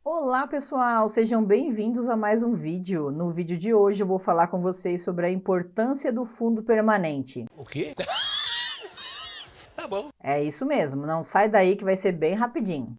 Olá pessoal, sejam bem-vindos a mais um vídeo. No vídeo de hoje eu vou falar com vocês sobre a importância do fundo permanente. O quê? Tá bom. É isso mesmo, não sai daí que vai ser bem rapidinho.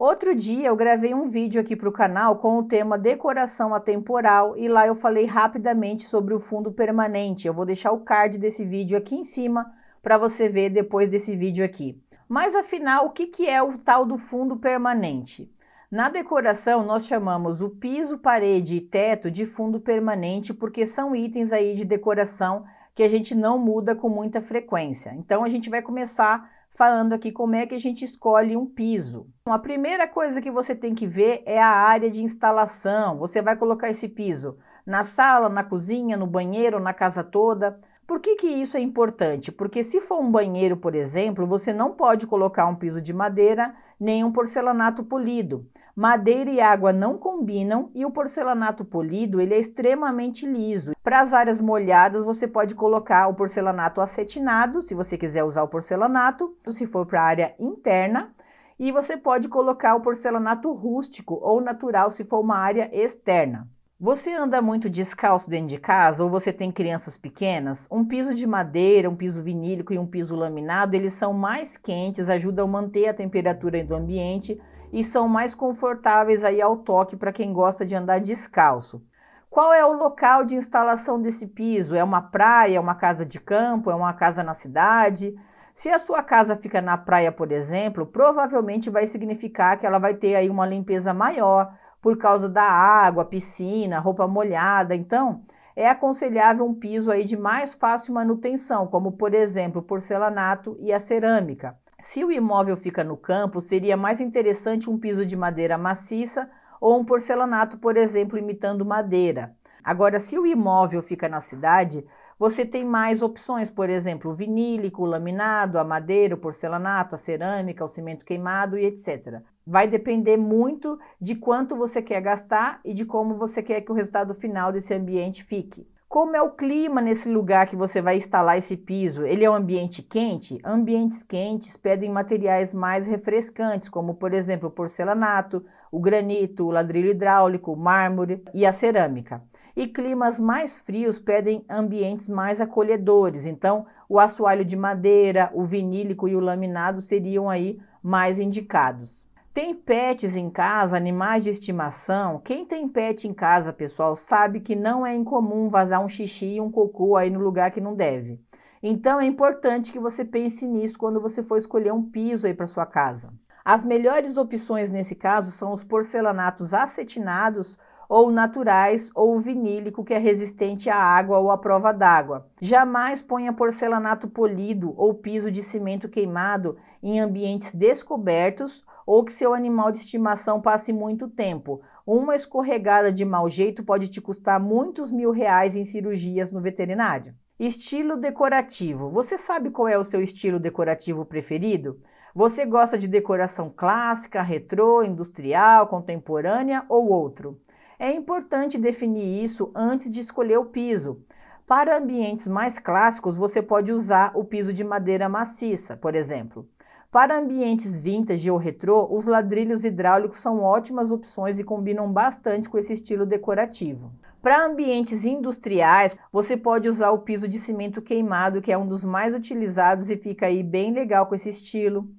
Outro dia eu gravei um vídeo aqui para o canal com o tema decoração atemporal e lá eu falei rapidamente sobre o fundo permanente. Eu vou deixar o card desse vídeo aqui em cima para você ver depois desse vídeo aqui. Mas afinal, o que é o tal do fundo permanente? Na decoração nós chamamos o piso, parede e teto de fundo permanente porque são itens aí de decoração que a gente não muda com muita frequência. Então a gente vai começar falando aqui como é que a gente escolhe um piso. A primeira coisa que você tem que ver é a área de instalação. Você vai colocar esse piso na sala, na cozinha, no banheiro, na casa toda. Por que isso é importante? Porque se for um banheiro, por exemplo, você não pode colocar um piso de madeira nem um porcelanato polido. Madeira e água não combinam e o porcelanato polido ele é extremamente liso. Para as áreas molhadas você pode colocar o porcelanato acetinado, se você quiser usar o porcelanato, se for para a área interna, e você pode colocar o porcelanato rústico ou natural se for uma área externa. Você anda muito descalço dentro de casa ou você tem crianças pequenas? Um piso de madeira, um piso vinílico e um piso laminado, eles são mais quentes, ajudam a manter a temperatura do ambiente e são mais confortáveis aí ao toque para quem gosta de andar descalço. Qual é o local de instalação desse piso? É uma praia, é uma casa de campo, é uma casa na cidade? Se a sua casa fica na praia, por exemplo, provavelmente vai significar que ela vai ter aí uma limpeza maior, por causa da água, piscina, roupa molhada. Então, é aconselhável um piso aí de mais fácil manutenção, como por exemplo o porcelanato e a cerâmica. Se o imóvel fica no campo, seria mais interessante um piso de madeira maciça ou um porcelanato, por exemplo, imitando madeira. Agora, se o imóvel fica na cidade, você tem mais opções, por exemplo, o vinílico, o laminado, a madeira, o porcelanato, a cerâmica, o cimento queimado e etc. Vai depender muito de quanto você quer gastar e de como você quer que o resultado final desse ambiente fique. Como é o clima nesse lugar que você vai instalar esse piso? Ele é um ambiente quente? Ambientes quentes pedem materiais mais refrescantes, como por exemplo o porcelanato, o granito, o ladrilho hidráulico, o mármore e a cerâmica. E climas mais frios pedem ambientes mais acolhedores, então o assoalho de madeira, o vinílico e o laminado seriam aí mais indicados. Tem pets em casa, animais de estimação? Quem tem pet em casa, pessoal, sabe que não é incomum vazar um xixi e um cocô aí no lugar que não deve. Então é importante que você pense nisso quando você for escolher um piso aí para sua casa. As melhores opções nesse caso são os porcelanatos acetinados ou naturais, ou o vinílico, que é resistente à água ou à prova d'água. Jamais ponha porcelanato polido ou piso de cimento queimado em ambientes descobertos ou que seu animal de estimação passe muito tempo. Uma escorregada de mau jeito pode te custar muitos mil-reais em cirurgias no veterinário. Estilo decorativo. Você sabe qual é o seu estilo decorativo preferido? Você gosta de decoração clássica, retrô, industrial, contemporânea ou outro? É importante definir isso antes de escolher o piso. Para ambientes mais clássicos, você pode usar o piso de madeira maciça, por exemplo. Para ambientes vintage ou retrô, os ladrilhos hidráulicos são ótimas opções e combinam bastante com esse estilo decorativo. Para ambientes industriais, você pode usar o piso de cimento queimado, que é um dos mais utilizados e fica aí bem legal com esse estilo.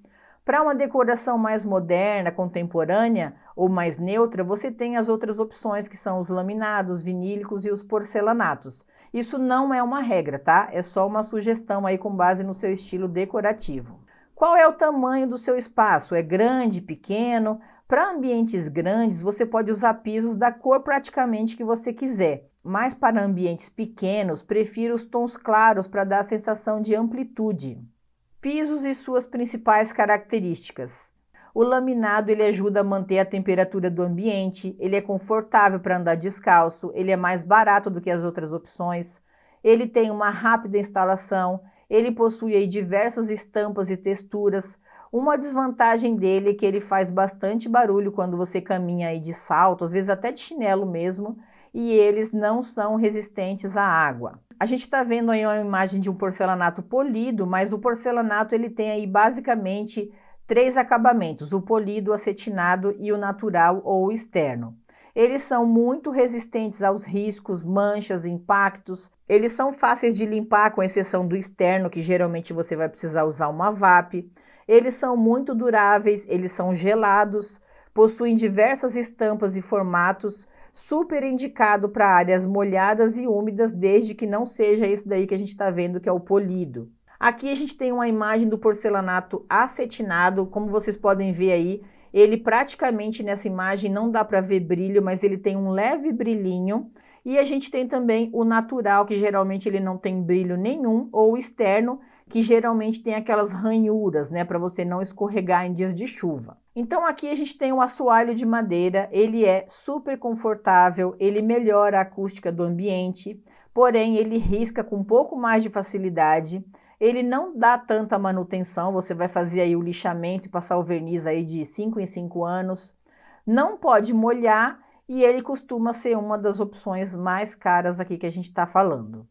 Para uma decoração mais moderna, contemporânea ou mais neutra, você tem as outras opções que são os laminados, vinílicos e os porcelanatos. Isso não é uma regra, tá? É só uma sugestão aí com base no seu estilo decorativo. Qual é o tamanho do seu espaço? É grande, pequeno? Para ambientes grandes, você pode usar pisos da cor praticamente que você quiser. Mas para ambientes pequenos, prefiro os tons claros para dar a sensação de amplitude. Pisos e suas principais características. O laminado ele ajuda a manter a temperatura do ambiente, ele é confortável para andar descalço, ele é mais barato do que as outras opções, ele tem uma rápida instalação, ele possui aí diversas estampas e texturas. Uma desvantagem dele é que ele faz bastante barulho quando você caminha aí de salto, às vezes até de chinelo mesmo, e eles não são resistentes à água. A gente está vendo aí uma imagem de um porcelanato polido, mas o porcelanato ele tem aí basicamente 3 acabamentos, o polido, o acetinado e o natural ou externo. Eles são muito resistentes aos riscos, manchas, impactos. Eles são fáceis de limpar, com exceção do externo, que geralmente você vai precisar usar uma VAP. Eles são muito duráveis, eles são gelados, possuem diversas estampas e formatos, super indicado para áreas molhadas e úmidas, desde que não seja esse daí que a gente está vendo, que é o polido. Aqui a gente tem uma imagem do porcelanato acetinado, como vocês podem ver aí, ele praticamente nessa imagem não dá para ver brilho, mas ele tem um leve brilhinho. E a gente tem também o natural, que geralmente ele não tem brilho nenhum, ou o externo, que geralmente tem aquelas ranhuras, né, para você não escorregar em dias de chuva. Então aqui a gente tem um assoalho de madeira, ele é super confortável, ele melhora a acústica do ambiente, porém ele risca com um pouco mais de facilidade. Ele não dá tanta manutenção, você vai fazer aí o lixamento e passar o verniz aí de 5 em 5 anos. Não pode molhar e ele costuma ser uma das opções mais caras aqui que a gente está falando.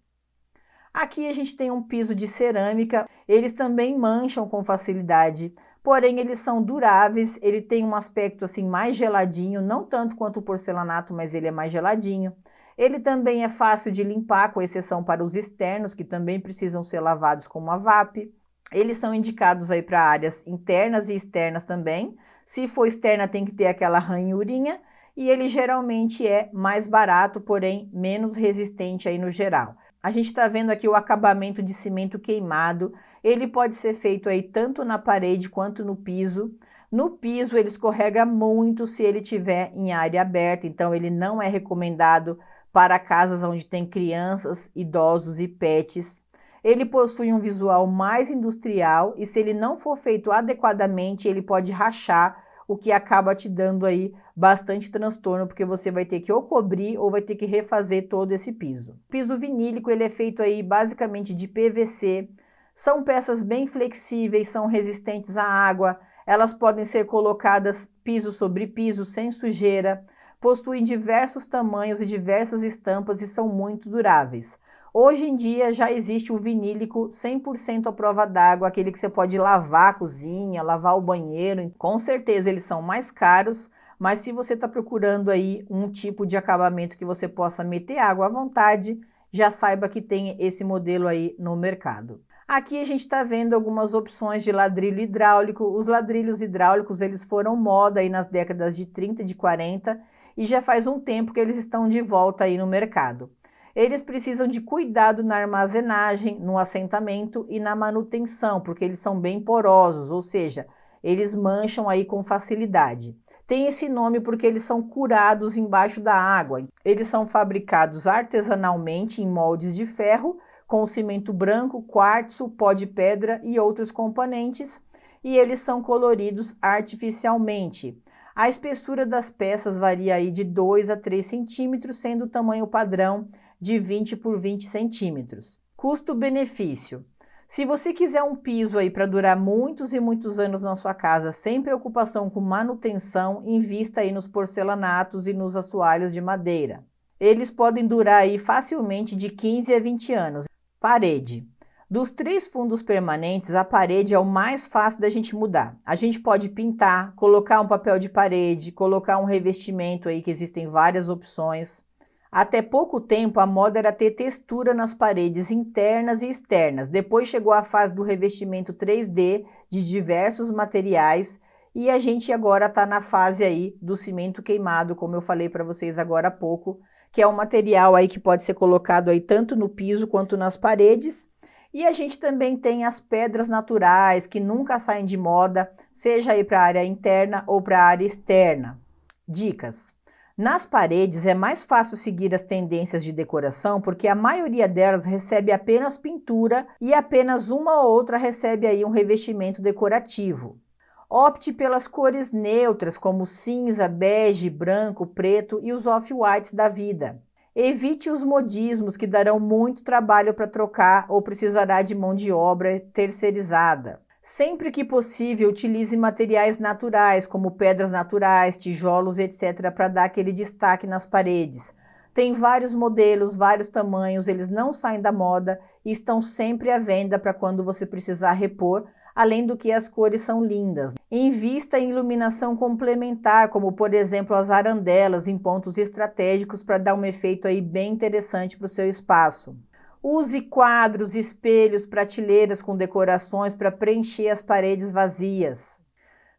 Aqui a gente tem um piso de cerâmica, eles também mancham com facilidade, porém eles são duráveis, ele tem um aspecto assim mais geladinho, não tanto quanto o porcelanato, mas ele é mais geladinho. Ele também é fácil de limpar, com exceção para os externos, que também precisam ser lavados com uma VAP. Eles são indicados aí para áreas internas e externas também. Se for externa, tem que ter aquela ranhurinha. E ele geralmente é mais barato, porém menos resistente aí no geral. A gente está vendo aqui o acabamento de cimento queimado. Ele pode ser feito aí tanto na parede quanto no piso. No piso ele escorrega muito se ele estiver em área aberta, então ele não é recomendado para casas onde tem crianças, idosos e pets. Ele possui um visual mais industrial e se ele não for feito adequadamente, ele pode rachar, o que acaba te dando aí bastante transtorno, porque você vai ter que ou cobrir ou vai ter que refazer todo esse piso. O piso vinílico ele é feito aí basicamente de PVC, são peças bem flexíveis, são resistentes à água, elas podem ser colocadas piso sobre piso sem sujeira, possuem diversos tamanhos e diversas estampas e são muito duráveis. Hoje em dia já existe o vinílico 100% à prova d'água, aquele que você pode lavar a cozinha, lavar o banheiro. Com certeza eles são mais caros, mas se você está procurando aí um tipo de acabamento que você possa meter água à vontade, já saiba que tem esse modelo aí no mercado. Aqui a gente está vendo algumas opções de ladrilho hidráulico. Os ladrilhos hidráulicos eles foram moda aí nas décadas de 30 e de 40 e já faz um tempo que eles estão de volta aí no mercado. Eles precisam de cuidado na armazenagem, no assentamento e na manutenção, porque eles são bem porosos, ou seja, eles mancham aí com facilidade. Tem esse nome porque eles são curados embaixo da água. Eles são fabricados artesanalmente em moldes de ferro, com cimento branco, quartzo, pó de pedra e outros componentes, e eles são coloridos artificialmente. A espessura das peças varia aí de 2 a 3 centímetros, sendo o tamanho padrão de 20 por 20 centímetros. Custo-benefício. Se você quiser um piso aí para durar muitos e muitos anos na sua casa, sem preocupação com manutenção, invista aí nos porcelanatos e nos assoalhos de madeira. Eles podem durar aí facilmente de 15 a 20 anos. Parede. Dos 3 fundos permanentes, a parede é o mais fácil da gente mudar. A gente pode pintar, colocar um papel de parede, colocar um revestimento aí, que existem várias opções. Até pouco tempo, a moda era ter textura nas paredes internas e externas. Depois chegou a fase do revestimento 3D de diversos materiais e a gente agora está na fase aí do cimento queimado, como eu falei para vocês agora há pouco, que é um material aí que pode ser colocado aí tanto no piso quanto nas paredes. E a gente também tem as pedras naturais, que nunca saem de moda, seja aí para a área interna ou para a área externa. Dicas. Nas paredes é mais fácil seguir as tendências de decoração porque a maioria delas recebe apenas pintura e apenas uma ou outra recebe aí um revestimento decorativo. Opte pelas cores neutras como cinza, bege, branco, preto e os off-whites da vida. Evite os modismos que darão muito trabalho para trocar ou precisará de mão de obra terceirizada. Sempre que possível, utilize materiais naturais, como pedras naturais, tijolos, etc., para dar aquele destaque nas paredes. Tem vários modelos, vários tamanhos, eles não saem da moda e estão sempre à venda para quando você precisar repor, além do que as cores são lindas. Invista em iluminação complementar, como por exemplo as arandelas em pontos estratégicos para dar um efeito aí bem interessante para o seu espaço. Use quadros, espelhos, prateleiras com decorações para preencher as paredes vazias.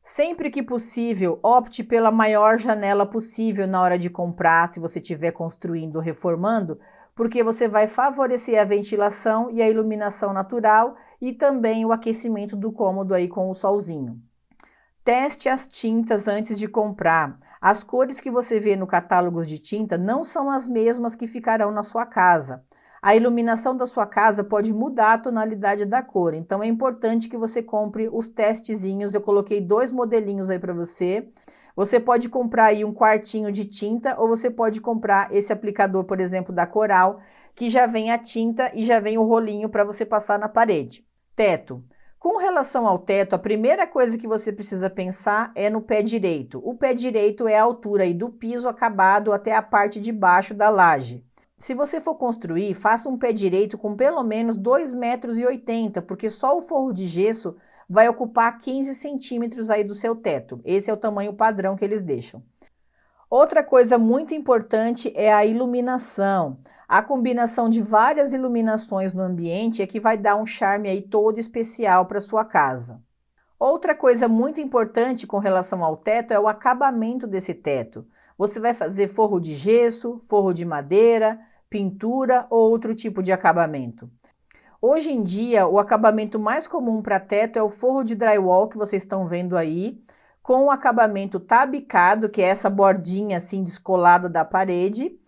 Sempre que possível, opte pela maior janela possível na hora de comprar, se você estiver construindo ou reformando, porque você vai favorecer a ventilação e a iluminação natural e também o aquecimento do cômodo aí com o solzinho. Teste as tintas antes de comprar. As cores que você vê no catálogo de tinta não são as mesmas que ficarão na sua casa. A iluminação da sua casa pode mudar a tonalidade da cor, então é importante que você compre os testezinhos. Eu coloquei 2 modelinhos aí para você. Você pode comprar aí um quartinho de tinta ou você pode comprar esse aplicador, por exemplo, da Coral, que já vem a tinta e já vem o rolinho para você passar na parede. Teto. Com relação ao teto, a primeira coisa que você precisa pensar é no pé direito. O pé direito é a altura aí do piso acabado até a parte de baixo da laje. Se você for construir, faça um pé direito com pelo menos 2,80 metros, porque só o forro de gesso vai ocupar 15 centímetros aí do seu teto. Esse é o tamanho padrão que eles deixam. Outra coisa muito importante é a iluminação. A combinação de várias iluminações no ambiente é que vai dar um charme aí todo especial para sua casa. Outra coisa muito importante com relação ao teto é o acabamento desse teto. Você vai fazer forro de gesso, forro de madeira, pintura ou outro tipo de acabamento. Hoje em dia, o acabamento mais comum para teto é o forro de drywall que vocês estão vendo aí, com o acabamento tabicado, que é essa bordinha assim descolada da parede.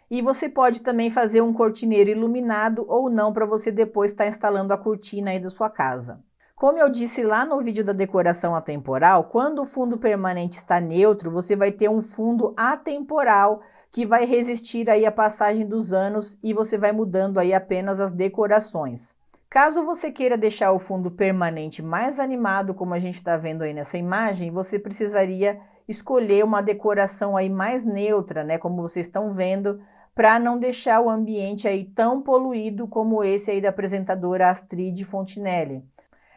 E você pode também fazer um cortineiro iluminado ou não, para você depois estar instalando a cortina aí da sua casa. Como eu disse lá no vídeo da decoração atemporal, quando o fundo permanente está neutro, você vai ter um fundo atemporal que vai resistir aí à passagem dos anos e você vai mudando aí apenas as decorações. Caso você queira deixar o fundo permanente mais animado, como a gente está vendo aí nessa imagem, você precisaria escolher uma decoração aí mais neutra, né, como vocês estão vendo, para não deixar o ambiente aí tão poluído como esse aí da apresentadora Astrid Fontinelli.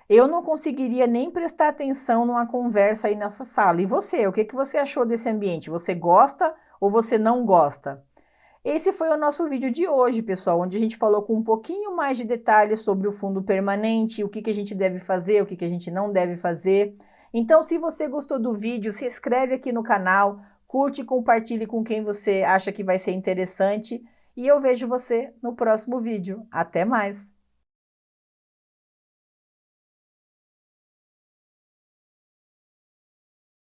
Eu não conseguiria nem prestar atenção numa conversa aí nessa sala. E você, o que você achou desse ambiente? Você gosta ou você não gosta? Esse foi o nosso vídeo de hoje, pessoal, onde a gente falou com um pouquinho mais de detalhes sobre o fundo permanente, o que a gente deve fazer, o que a gente não deve fazer. Então, se você gostou do vídeo, se inscreve aqui no canal, curte e compartilhe com quem você acha que vai ser interessante. E eu vejo você no próximo vídeo. Até mais!